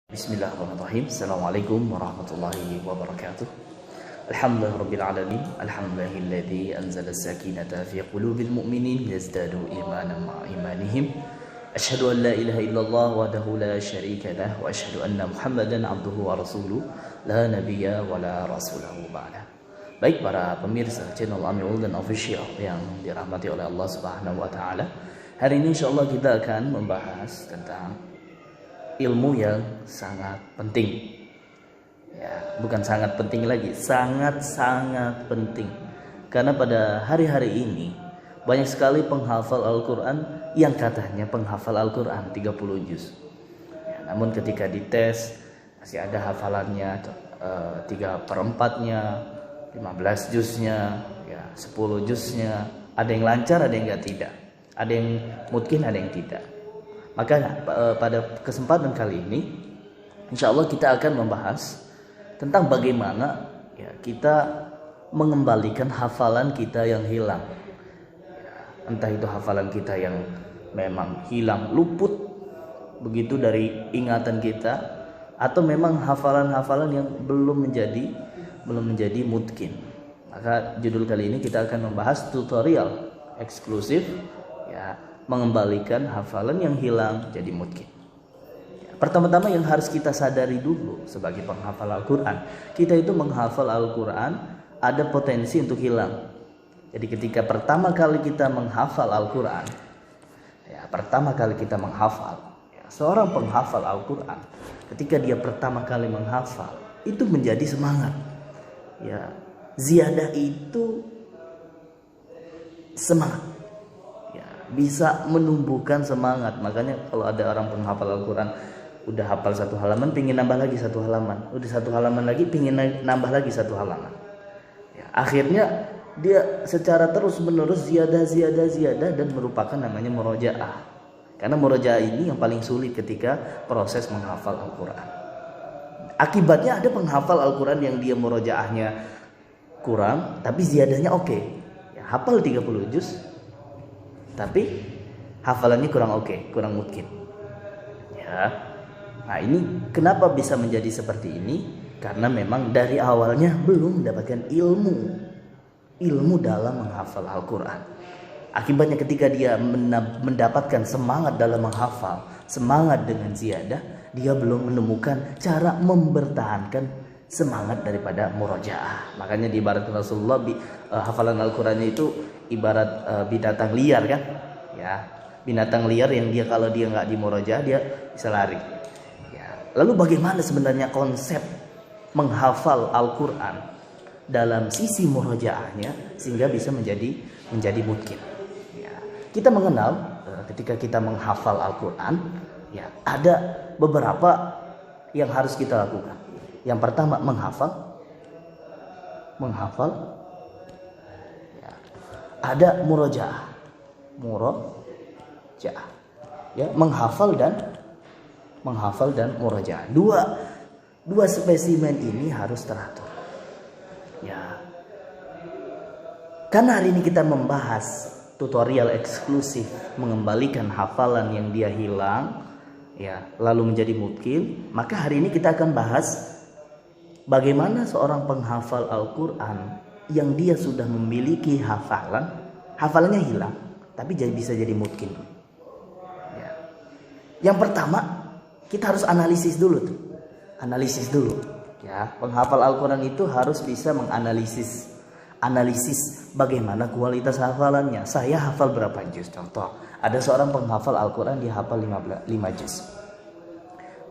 Bismillahirrahmanirrahim. Assalamualaikum warahmatullahi wabarakatuh. Alhamdulillahirabbil alamin. Alhamdulillahilladzi anzala as-sakinata fi qulubil mu'minin liyazdadu imanan ma'a imanihim. Asyhadu an la ilaha illallah wahdahu la syarika lah wa asyhadu anna Muhammadan abduhu wa rasuluh la nabiyya wa la rasulahu ba'da. Baik para pemirsa channel Amirul dan Official yang dirahmati oleh Allah Subhanahu wa taala. Hari ini insyaallah kita akan membahas tentang ilmu yang sangat penting. Ya, bukan sangat penting lagi, sangat-sangat penting. Karena pada hari-hari ini banyak sekali penghafal Al-Quran yang katanya penghafal Al-Quran 30 juz. Ya, namun ketika dites masih ada hafalannya 3/4-nya, 15 juznya, ya 10 juznya. Ada yang lancar, ada yang tidak. Ada yang mungkin, ada yang tidak. Maka pada kesempatan kali ini insya Allah kita akan membahas tentang bagaimana ya, kita mengembalikan hafalan kita yang hilang. Ya, entah itu hafalan kita yang memang hilang, luput begitu dari ingatan kita, atau memang hafalan-hafalan yang belum menjadi mutkin. Maka judul kali ini kita akan membahas tutorial eksklusif ya, mengembalikan hafalan yang hilang jadi mutkin. Pertama-tama yang harus kita sadari dulu sebagai penghafal Al-Quran, kita itu menghafal Al-Quran ada potensi untuk hilang. Jadi ketika pertama kali kita menghafal Al-Quran, ya, seorang penghafal Al-Quran ketika dia pertama kali menghafal itu menjadi semangat. Ya, ziyadah itu semangat. Bisa menumbuhkan semangat. Makanya kalau ada orang penghafal Al-Quran udah hafal satu halaman, pingin nambah lagi satu halaman, udah satu halaman lagi pingin nambah lagi satu halaman ya, akhirnya dia secara terus menerus ziyadah dan merupakan namanya murojaah. Karena murojaah ini yang paling sulit ketika proses menghafal Al-Quran. Akibatnya ada penghafal Al-Quran yang dia murojaahnya kurang tapi ziyadahnya oke ya, hafal 30 juz tapi hafalannya kurang oke, kurang mungkin. Ya. Nah, ini kenapa bisa menjadi seperti ini? Karena memang dari awalnya belum mendapatkan ilmu dalam menghafal Al-Quran. Akibatnya ketika dia mendapatkan semangat dalam menghafal, semangat dengan ziyadah, dia belum menemukan cara mempertahankan semangat daripada murojaah. Makanya di ibarat Rasulullah hafalan Al-Qurannya itu ibarat binatang liar kan, ya, binatang liar yang dia kalau dia nggak di murojaah dia bisa lari. Ya. Lalu bagaimana sebenarnya konsep menghafal Al-Quran dalam sisi murojaahnya sehingga bisa menjadi mungkin? Ya. Kita mengenal ketika kita menghafal Al-Quran, ya ada beberapa yang harus kita lakukan. Yang pertama menghafal ya, ada murojaah ya, menghafal dan murojaah. Dua spesimen ini harus teratur ya. Karena hari ini kita membahas tutorial eksklusif mengembalikan hafalan yang dia hilang ya, lalu menjadi mungkin, maka hari ini kita akan bahas bagaimana seorang penghafal Al-Quran yang dia sudah memiliki hafalannya hilang, tapi bisa jadi mungkin. Ya. Yang pertama, kita harus analisis dulu. Ya, penghafal Al-Quran itu harus bisa menganalisis bagaimana kualitas hafalannya. Saya hafal berapa juz? Contoh, ada seorang penghafal Al-Quran dia hafal 5 juz.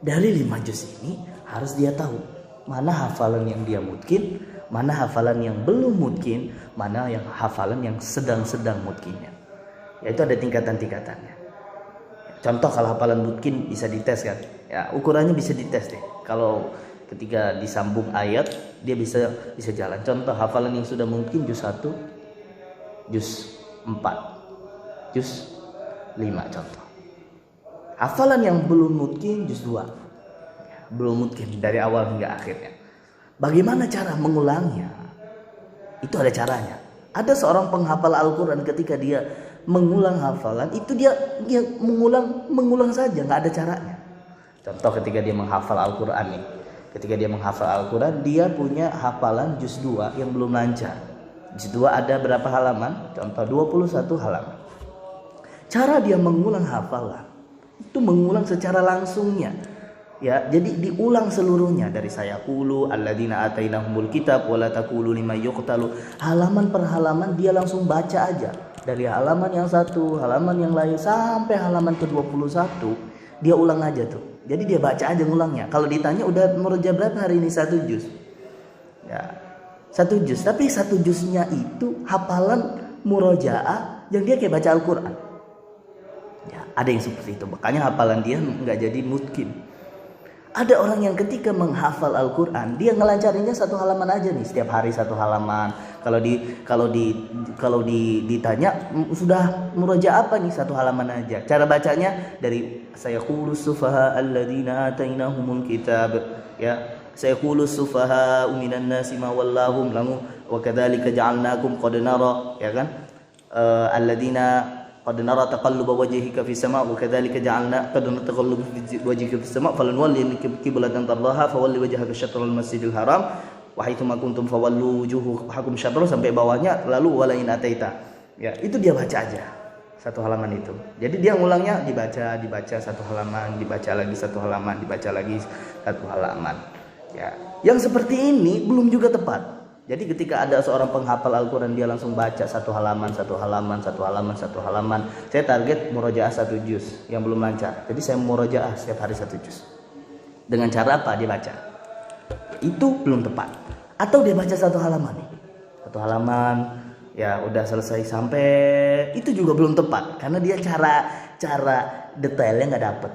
Dari 5 juz ini harus dia tahu mana hafalan yang dia mungkin, mana hafalan yang belum mungkin, mana yang hafalan yang sedang mungkinnya. Yaitu ada tingkatan-tingkatannya. Contoh kalau hafalan mungkin bisa dites kan? Ya, ukurannya bisa dites deh. Kalau ketika disambung ayat dia bisa jalan. Contoh hafalan yang sudah mungkin juz 1, juz 4, juz 5 contoh. Hafalan yang belum mungkin juz 2. Belum mungkin dari awal hingga akhirnya. Bagaimana cara mengulangnya? Itu ada caranya. Ada seorang penghafal Al-Quran ketika dia mengulang hafalan itu dia mengulang saja, nggak ada caranya. Contoh ketika dia menghafal Al-Quran nih. Ketika dia menghafal Al-Quran, dia punya hafalan juz 2 yang belum lancar. Juz 2 ada berapa halaman? Contoh 21 halaman. Cara dia mengulang hafalan itu mengulang secara langsungnya. Ya, jadi diulang seluruhnya dari sayaqulu alladzina atainahumul kitab wala taqulu liman yuqtalu. Halaman per halaman dia langsung baca aja. Dari halaman yang satu, halaman yang lain sampai halaman ke-21 dia ulang aja tuh. Jadi dia baca aja ngulangnya. Kalau ditanya udah murojaah berapa hari ini? 1 juz. Ya, 1 juz. Tapi 1 juznya itu hafalan murojaah yang dia kayak baca Al-Quran. Ya, ada yang seperti itu. Makanya hafalan dia nggak jadi mungkin. Ada orang yang ketika menghafal Al-Quran dia ngelancarinnya 1 halaman aja nih, setiap hari 1 halaman. Kalau ditanya sudah murojaah apa nih, 1 halaman aja. Cara bacanya dari sayaqulus sufaha alladzina atainahumul kitab, ya. Sayaqulus sufaha minan nasi ma wallahum lamu wa kadzalika ja'alnakum qad nara, ya kan? Alladzina qad nara taqalluba wajhika fis sama' wa kadzalika ja'alna qad taqalluba wajhika fis sama' falanwalli qiblatan tardaha fawalli wajhaka syatral masjidil haram wa haitsu ma kuntum fawallu wujuhakum syatr sampai bawahnya, lalu walain ataita. Ya, itu dia baca aja 1 halaman itu. Jadi dia ngulangnya dibaca 1 halaman, dibaca lagi 1 halaman, dibaca lagi 1 halaman. Ya, yang seperti ini belum juga tepat. Jadi ketika ada seorang penghafal Al-Quran dia langsung baca 1 halaman, 1 halaman, 1 halaman, 1 halaman. Saya target murojaah 1 juz yang belum lancar. Jadi saya murojaah setiap hari 1 juz. Dengan cara apa? Dia baca. Itu belum tepat. Atau dia baca 1 halaman nih. 1 halaman, ya udah selesai sampai itu juga belum tepat karena dia cara detailnya nggak dapet.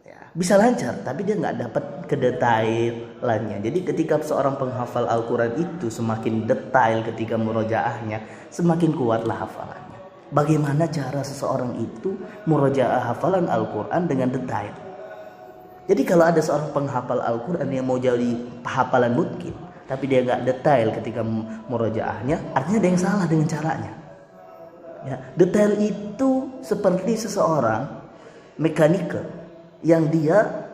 Ya, bisa lancar tapi dia nggak dapet kedetailannya. Jadi ketika seorang penghafal Al-Quran itu semakin detail ketika murojaahnya, semakin kuatlah hafalannya. Bagaimana cara seseorang itu murojaah hafalan Al-Quran dengan detail? Jadi kalau ada seorang penghafal Al-Quran yang mau jadi hafalan mungkin, tapi dia nggak detail ketika murojaahnya, artinya ada yang salah dengan caranya. Ya, detail itu seperti seseorang mekaniker yang dia,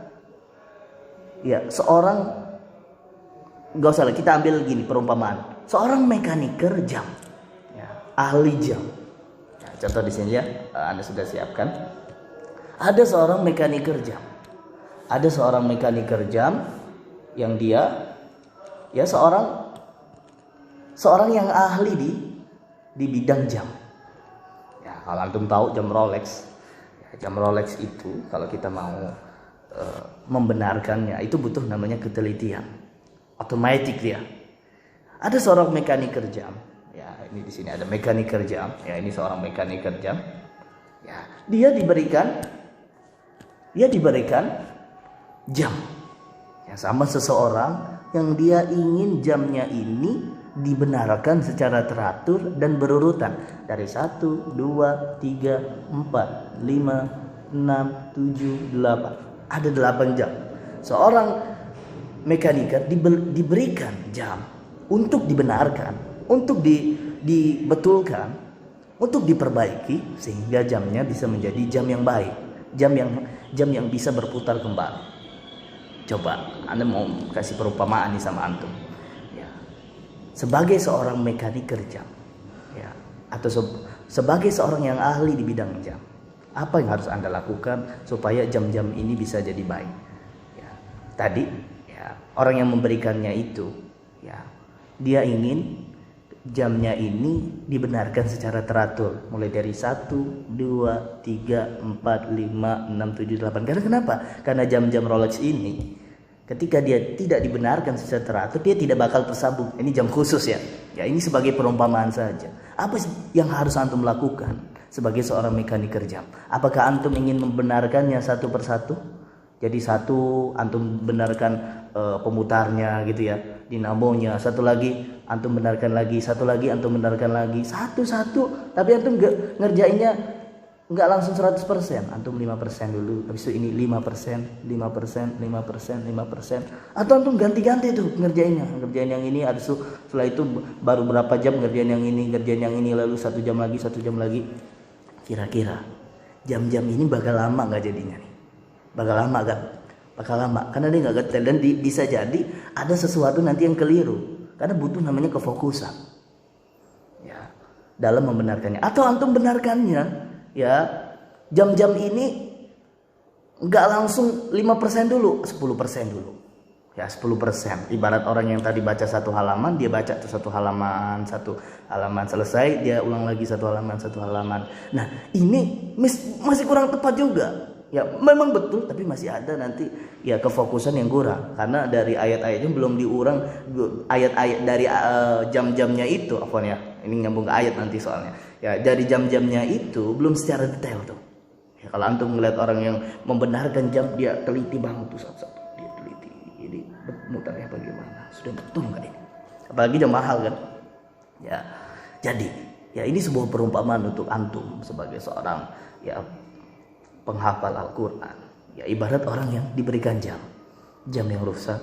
ya seorang, nggak usah lah kita ambil gini perumpamaan, seorang mekaniker jam, ya, ahli jam. Ya, contoh di sini ya, Anda sudah siapkan. Ada seorang mekaniker jam, ada seorang mekaniker jam yang dia ya seorang yang ahli di bidang jam. Ya, kalau antum tahu jam Rolex, ya, jam Rolex itu kalau kita mau membenarkannya itu butuh namanya ketelitian. Otomatis dia. Ada seorang mekaniker jam. Ya, ini di sini ada mekaniker jam. Ya, ini seorang mekaniker jam. Ya, dia diberikan jam. Ya, sama seseorang yang dia ingin jamnya ini dibenarkan secara teratur dan berurutan dari 1, 2, 3, 4, 5, 6, 7, 8. Ada 8 jam. Seorang mekaniker diberikan jam untuk dibenarkan, untuk dibetulkan, untuk diperbaiki sehingga jamnya bisa menjadi jam yang baik, jam yang bisa berputar kembali. Coba Anda mau kasih perumpamaan nih sama antum. Ya. Sebagai seorang mekaniker jam, ya, atau sebagai seorang yang ahli di bidang jam, apa yang harus Anda lakukan supaya jam-jam ini bisa jadi baik? Ya. Tadi, ya, orang yang memberikannya itu, ya, dia ingin jamnya ini dibenarkan secara teratur, mulai dari 1, 2, 3, 4, 5, 6, 7, 8. Karena kenapa? Karena jam-jam Rolex ini ketika dia tidak dibenarkan secara teratur, dia tidak bakal tersambung. Ini jam khusus ya. Ya, ini sebagai perumpamaan saja. Apa yang harus antum lakukan sebagai seorang mekaniker jam? Apakah antum ingin membenarkannya satu persatu? Jadi satu antum benarkan pemutarnya gitu ya, dinamonya, satu lagi antum benarkan lagi, satu lagi antum benarkan lagi, satu-satu, tapi antum ngerjainnya nggak langsung 100%, antum 5% dulu, habis itu ini 5%, 5%, 5%, 5%, atau antum ganti-ganti tuh ngerjain yang ini, habis itu setelah itu baru berapa jam ngerjain yang ini, lalu 1 jam lagi. Kira-kira jam-jam ini bakal lama nggak jadinya nih? Bakal lama kan? bakal lama karena dia nggak detail dan bisa jadi ada sesuatu nanti yang keliru karena butuh namanya kefokusan ya dalam membenarkannya atau antum benarkannya ya jam-jam ini nggak langsung 5% dulu 10% dulu ya 10%. Ibarat orang yang tadi baca satu halaman, dia baca tuh satu halaman selesai, dia ulang lagi satu halaman. Nah, ini masih kurang tepat juga. Ya, memang betul tapi masih ada nanti ya kefokusan yang kurang karena dari ayat-ayatnya belum diurang ayat-ayat dari jam-jamnya itu ya. Ini nyambung ke ayat nanti soalnya. Ya, dari jam-jamnya itu belum secara detail tuh. Ya, kalau antum melihat orang yang membenarkan jam dia teliti banget tuh satu-satu. Ini mutarnya bagaimana sudah betul nggak ini apalagi jam mahal kan ya jadi ya ini sebuah perumpamaan untuk antum sebagai seorang ya penghafal Al-Quran ya ibarat orang yang diberikan jam yang rusak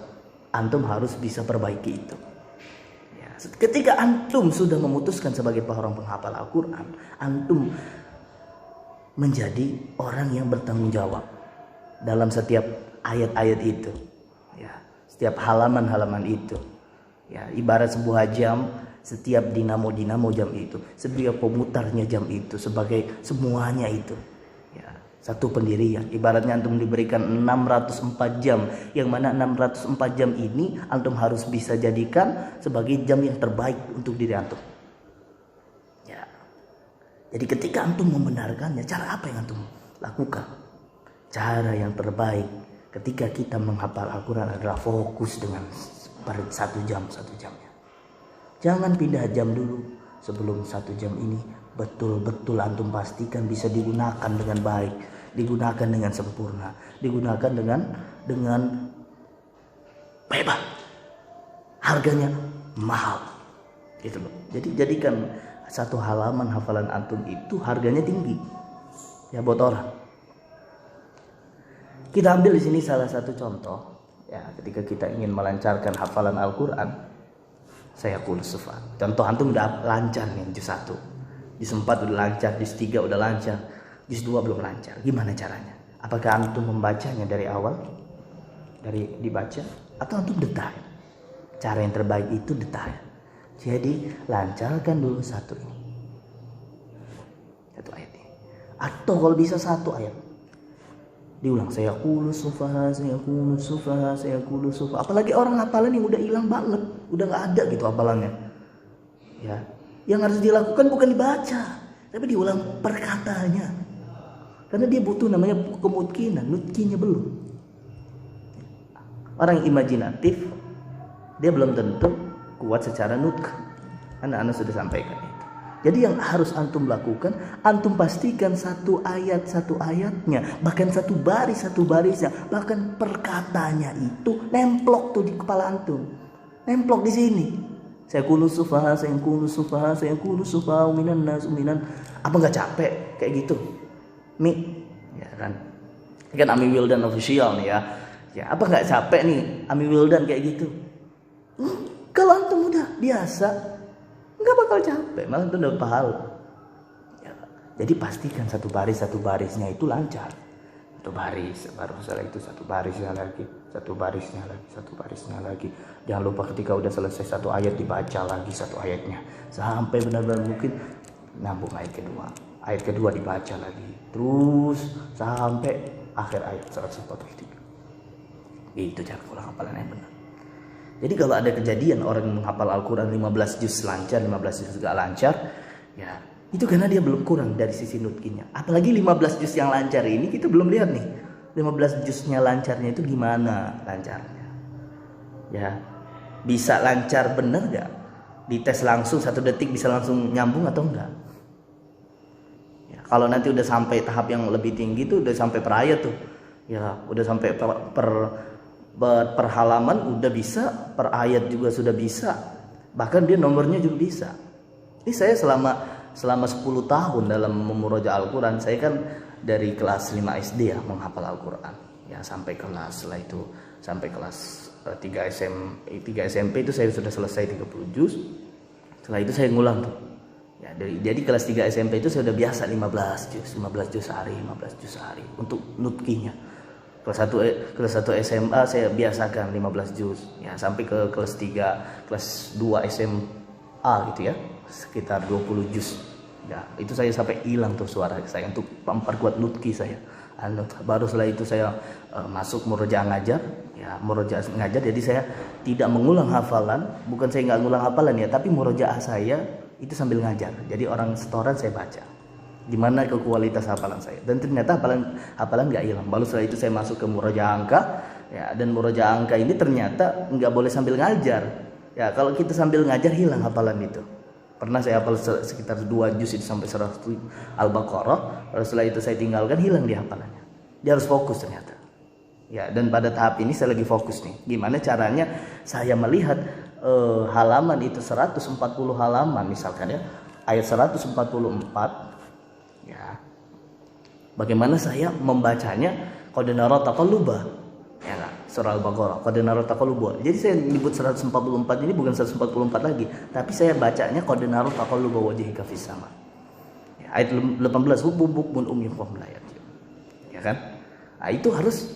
antum harus bisa perbaiki itu ya, ketika antum sudah memutuskan sebagai orang penghafal Al-Quran antum menjadi orang yang bertanggung jawab dalam setiap ayat-ayat itu setiap halaman-halaman itu ya ibarat sebuah jam setiap dinamo jam itu setiap pemutarnya jam itu sebagai semuanya itu ya satu pendirian ibaratnya antum diberikan 604 jam yang mana 604 jam ini antum harus bisa jadikan sebagai jam yang terbaik untuk diri antum ya jadi ketika antum membenarkannya cara apa yang antum lakukan cara yang terbaik ketika kita menghafal Al-Quran adalah fokus dengan satu jamnya. Jangan pindah jam dulu sebelum 1 jam ini betul-betul antum pastikan bisa digunakan dengan baik, digunakan dengan sempurna, digunakan dengan hebat. Harganya mahal. Gitu loh. Jadi jadikan satu halaman hafalan antum itu harganya tinggi. Ya buat orang. Kita ambil di sini salah satu contoh ya ketika kita ingin melancarkan hafalan Al-Quran saya sufa. Contoh antum udah lancar nih juz 1 juz 4 udah lancar, juz 3 udah lancar, juz 2 belum lancar. Gimana caranya? Apakah antum membacanya dari awal dari dibaca atau antum detail? Cara yang terbaik itu detail. Jadi lancarkan dulu satu ayat ini atau kalau bisa satu ayat diulang saya kulu sufaha. Apalagi orang hafalan yang udah hilang banget, udah nggak ada gitu hafalannya. Ya, yang harus dilakukan bukan dibaca, tapi diulang perkataannya. Karena dia butuh namanya kemungkinan, nutkinya belum. Orang imajinatif dia belum tentu kuat secara nutk. Anak-anak sudah sampaikan itu. Jadi yang harus antum lakukan, antum pastikan satu ayatnya, bahkan satu barisnya, bahkan perkataannya itu nemplok tuh di kepala antum, nemplok di sini. Saya kulu sufaha minan nas minan. Apa nggak capek kayak gitu? Ya kan? Kan Ami Wildan official nih ya. Ya apa nggak capek nih Ami Wildan kayak gitu? Kalau antum udah biasa. Nggak bakal capek, malah itu udah pahala. Ya, jadi pastikan satu barisnya itu lancar. Satu baris, baru setelah itu satu barisnya lagi. Jangan lupa ketika udah selesai satu ayat dibaca lagi satu ayatnya sampai benar-benar mungkin nyambung ayat kedua dibaca lagi, terus sampai akhir ayat 143. Itu cara ulang hafalan yang benar. Jadi kalau ada kejadian orang yang menghafal Al-Quran 15 juz lancar, 15 juz gak lancar, ya itu karena dia belum kurang dari sisi nutkinya. Apalagi 15 juz yang lancar ini kita belum lihat nih. 15 juznya lancarnya itu gimana lancarnya? Ya, bisa lancar bener gak? Dites langsung 1 detik bisa langsung nyambung atau enggak? Ya, kalau nanti udah sampai tahap yang lebih tinggi tuh udah sampai per ayat tuh. Ya, udah sampai per halaman udah bisa, per ayat juga sudah bisa, bahkan dia nomornya juga bisa. Ini saya selama 10 tahun dalam memurojaah Al-Quran, saya kan dari kelas 5 SD ya menghafal Al-Quran ya sampai kelas, setelah itu sampai kelas 3 SMP itu saya sudah selesai 30 juz. Setelah itu saya ngulang tuh ya, jadi kelas 3 SMP itu saya udah biasa 15 juz sehari untuk nutkinya. Kelas 1 SMA saya biasakan 15 juz. Ya, sampai ke kelas 3, kelas 2 SMA gitu ya. Sekitar 20 juz. Ya, itu saya sampai hilang tuh suara saya untuk memperkuat nutki saya. Baru setelah itu saya masuk murojaah ngajar. Ya, murojaah ngajar, jadi saya tidak mengulang hafalan. Bukan saya nggak ngulang hafalan ya, tapi murojaah saya itu sambil ngajar. Jadi orang setoran saya baca. Gimana ke kualitas hafalan saya, dan ternyata hafalan nggak hilang. Baru setelah itu saya masuk ke murojaah angka, ya, dan murojaah angka ini ternyata nggak boleh sambil ngajar. Ya, kalau kita sambil ngajar hilang hafalan itu. Pernah saya hafal sekitar 2 juz itu sampai 100 Al-Baqarah. Lalu setelah itu saya tinggalkan, hilang di hafalannya. Dia harus fokus ternyata. Ya, dan pada tahap ini saya lagi fokus nih. Gimana caranya saya melihat halaman itu 140 halaman misalkan ya, ayat 144. Ya, bagaimana saya membacanya qad nara taqalluba, ya kan? Surah Al-Baqarah qad nara taqalluba. Jadi saya menyebut 144 ini bukan 144 lagi, tapi saya bacanya qad nara taqalluba wajhika fis sama. Ya, ayat 18 hubub mun ummi qamlayat. Ya kan? Nah, itu harus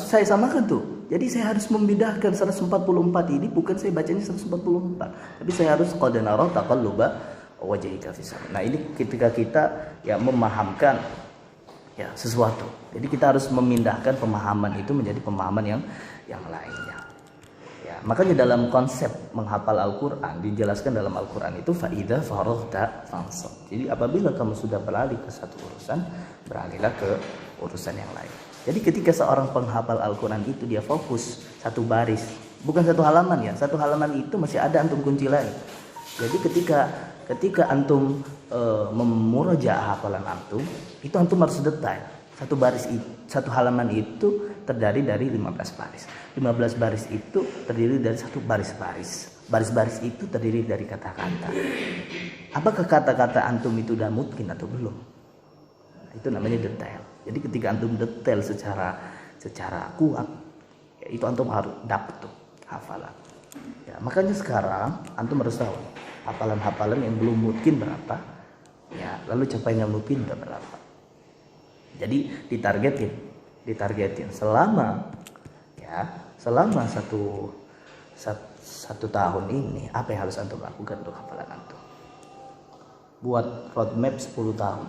saya samakan tuh. Jadi saya harus membedakan 144 ini, bukan saya bacanya 144, tapi saya harus qad nara taqalluba wajhika fis sama. Nah, ini ketika kita ya memahamkan ya sesuatu. Jadi kita harus memindahkan pemahaman itu menjadi pemahaman yang lainnya. Ya, makanya dalam konsep menghafal Al-Qur'an dijelaskan dalam Al-Qur'an itu faidza faraghta fansab. Jadi apabila kamu sudah beralih ke satu urusan, beralihlah ke urusan yang lain. Jadi ketika seorang penghafal Al-Qur'an itu dia fokus satu baris, bukan satu halaman ya. Satu halaman itu masih ada antum kunci lain. Jadi ketika antum memurojaah hafalan antum, itu antum harus detail. Satu halaman itu terdiri dari 15 baris. 15 baris itu terdiri dari satu baris-baris. Baris-baris itu terdiri dari kata-kata. Apakah kata-kata antum itu udah mungkin atau belum? Itu namanya detail. Jadi ketika antum detail secara kuat, ya itu antum harus dapat tuh hafalan. Ya, makanya sekarang antum harus tahu hafalan-hafalan yang belum mungkin berapa, ya, lalu capaian yang mungkin berapa. Jadi ditargetin selama satu tahun ini apa yang harus antum lakukan untuk hafalan antum. Buat roadmap 10 tahun.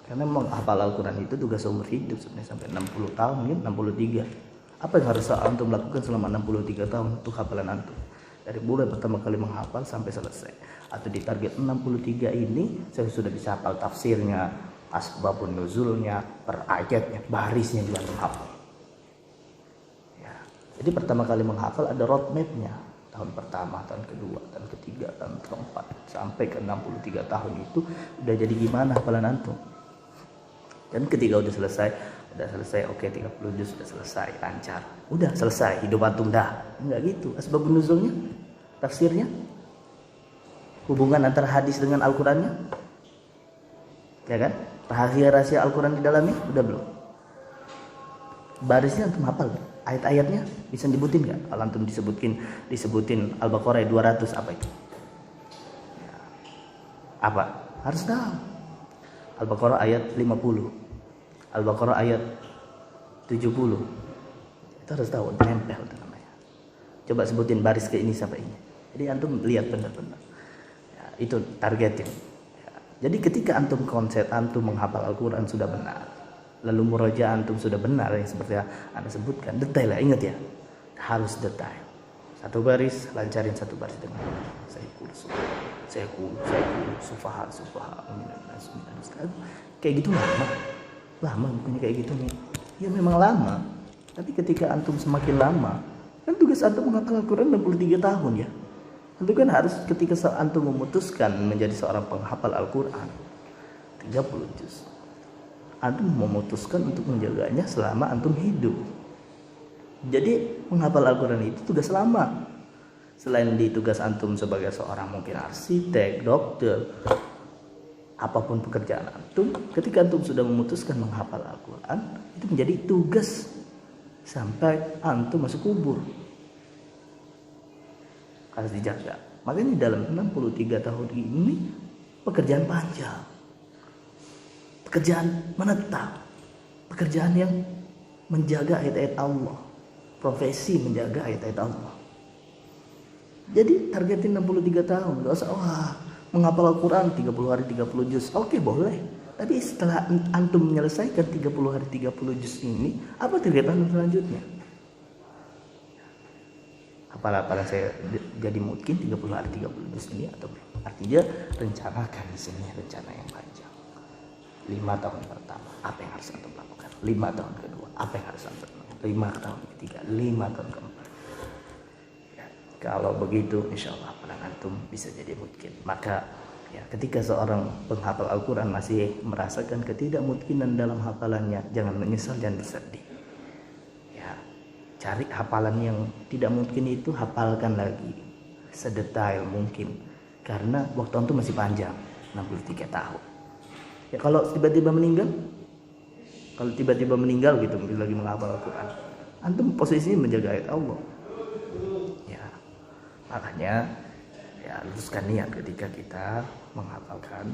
Karena memang hafal Al-Quran itu tugas seumur hidup sebenarnya sampai 60 tahun ya, 63. Apa yang harus antum lakukan selama 63 tahun untuk hafalan antum? Dari mulai pertama kali menghafal sampai selesai. Atau di target 63 ini saya sudah bisa hafal tafsirnya, asbabun nuzulnya, per ayatnya, barisnya juga antum hafal. Ya. Jadi pertama kali menghafal ada roadmapnya. Tahun pertama, tahun kedua, tahun ketiga, tahun keempat, sampai ke 63 tahun itu udah jadi gimana hafalan antum. Dan ketika udah selesai, oke 30 juz sudah selesai, lancar. Udah selesai, hidup antum dah. Enggak gitu. Asbabun nuzulnya, tafsirnya, hubungan antara hadis dengan Al-Qur'annya. Ya kan? Rahasia-rahasia Al-Qur'an di dalamnya udah belum? Barisnya antum hafal. Ayat-ayatnya bisa disebutin enggak? Kalau antum disebutin Al-Baqarah 200 apa itu? Ya. Apa? Harus tahu. Al-Baqarah ayat 50. Al-Baqarah ayat 70. Itu harus tahu, nempel itu namanya. Coba sebutin baris ke ini sampai ini. Jadi antum lihat benar-benar. Ya, itu targetin. Ya. Jadi ketika antum konsep antum menghafal Al-Qur'an sudah benar, lalu murojaah antum sudah benar yang seperti yang Anda sebutkan, detail ya, ingat ya. Harus detail. Satu baris, lancarin satu baris dengan saya kul sufaha kayak gitu lama bukannya kayak gitu nih ya, memang lama, tapi ketika antum semakin lama kan tugas antum menghafal Al-Quran 63 tahun ya, antum kan harus ketika antum memutuskan menjadi seorang penghafal Al-Quran 30 juz, antum memutuskan untuk menjaganya selama antum hidup. Jadi menghafal Al-Quran itu tugas lama. Selain di tugas antum sebagai seorang mungkin arsitek, dokter, apapun pekerjaan antum, ketika antum sudah memutuskan menghafal Al-Quran, itu menjadi tugas sampai antum masuk kubur. Harus dijaga. Makanya dalam 63 tahun ini pekerjaan panjang, pekerjaan menetap, pekerjaan yang menjaga ayat-ayat Allah, profesi menjaga ayat-ayat Allah. Jadi targetin 63 tahun, gak usah menghafal Al-Quran 30 hari 30 juz. Oke, boleh. Tapi setelah antum menyelesaikan 30 hari 30 juz ini, apa target antum selanjutnya? Apalah saya jadi mungkin 30 hari 30 juz ini atau artinya rencanakan di sini rencana yang panjang. 5 tahun pertama, apa yang harus antum lakukan? 5 tahun kedua, apa yang harus antum lakukan? 5 tahun ketiga, 5 tahun keempat. Kalau begitu, insya Allah pelan antum bisa jadi mungkin. Maka ya, ketika seorang penghafal Al-Quran masih merasakan ketidakmungkinan dalam hafalannya, jangan menyesal, jangan bersedih. Ya, cari hafalan yang tidak mungkin itu, hafalkan lagi sedetail mungkin. Karena waktu antum masih panjang, 63 tahun. Ya, kalau tiba-tiba meninggal gitu, lagi menghafal Al-Quran, antum posisinya menjaga ayat Allah. Makanya ya luruskan niat ketika kita menghafalkan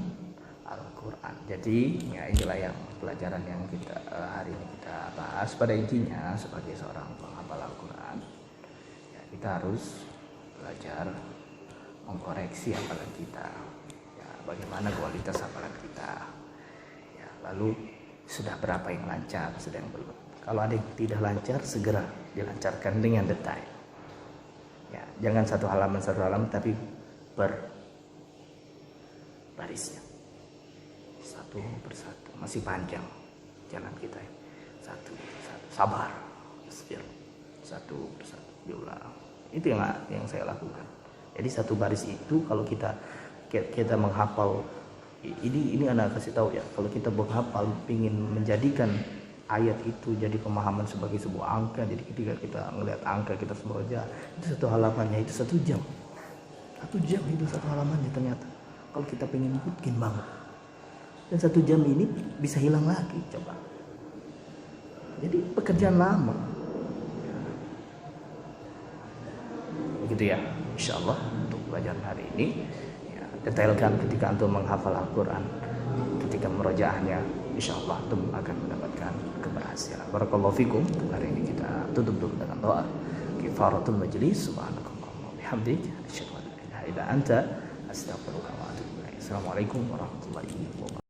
Al-Quran. Jadi ya inilah yang pelajaran yang kita hari ini kita bahas. Pada intinya sebagai seorang penghafal Al-Quran ya, kita harus belajar mengkoreksi hafalan kita. Ya, bagaimana kualitas hafalan kita. Ya, lalu sudah berapa yang lancar, sudah yang belum. Kalau ada yang tidak lancar, segera dilancarkan dengan detail. Ya, jangan satu halaman tapi barisnya satu persatu, masih panjang jalan kita. Satu sabar, satu persatu diulang. Itu yang saya lakukan. Jadi satu baris itu kalau kita menghafal ini anak kasih tahu ya, kalau kita menghafal ingin menjadikan ayat itu jadi pemahaman sebagai sebuah angka. Jadi ketika kita melihat angka kita sebaca itu satu halamannya itu 1 jam. 1 jam itu satu halamannya ternyata. Kalau kita pengen mungkin banget. Dan 1 jam ini bisa hilang lagi, coba. Jadi pekerjaan lama. Begitu ya, insyaallah untuk pelajaran hari ini ya, detailkan ketika antum menghafal Al-Quran, ketika murojaahnya, insyaallah antum akan mendapatkan keberhasilan. Barakallahu fikum. Hari ini kita tutup dulu dengan doa kifaratul majlis. Subhanakallahumma wa bihamdika asyhadu an la ilaha illa anta astaghfiruka wa atubu ilaik. Assalamualaikum warahmatullahi wabarakatuh.